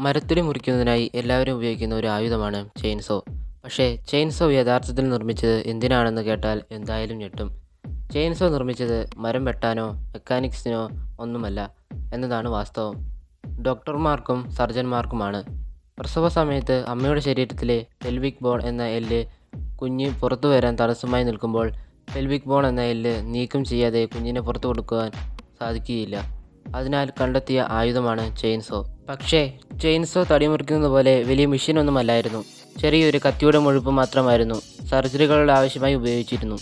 മരത്തടി മുറിക്കുന്നതിനായി എല്ലാവരും ഉപയോഗിക്കുന്ന ഒരു ആയുധമാണ് ചെയിൻസോ. പക്ഷേ ചെയിൻസോ യഥാർത്ഥത്തിൽ നിർമ്മിച്ചത് എന്തിനാണെന്ന് കേട്ടാൽ എന്തായാലും ഞെട്ടും. ചെയിൻസോ നിർമ്മിച്ചത് മരം വെട്ടാനോ മെക്കാനിക്സിനോ ഒന്നുമല്ല എന്നതാണ് വാസ്തവം. ഡോക്ടർമാർക്കും സർജന്മാർക്കുമാണ്. പ്രസവ സമയത്ത് അമ്മയുടെ ശരീരത്തിലെ പെൽവിക് ബോൺ എന്ന എല്ല് കുഞ്ഞ് പുറത്തു വരാൻ തടസ്സമായി നിൽക്കുമ്പോൾ പെൽവിക് ബോൺ എന്ന എല്ല് നീക്കം ചെയ്യാതെ കുഞ്ഞിനെ പുറത്തു കൊടുക്കുവാൻ സാധിക്കുകയില്ല. അതിനാൽ കണ്ടെത്തിയ ആയുധമാണ് ചെയിൻസോ. പക്ഷേ ചെയിൻസോ തടി മുറിക്കുന്നത് പോലെ വലിയ മെഷീനൊന്നുമല്ലായിരുന്നു. ചെറിയൊരു കത്തിയുടെ മുഴുപ്പ് മാത്രമായിരുന്നു സർജറികളുടെ ആവശ്യമായി ഉപയോഗിച്ചിരുന്നു.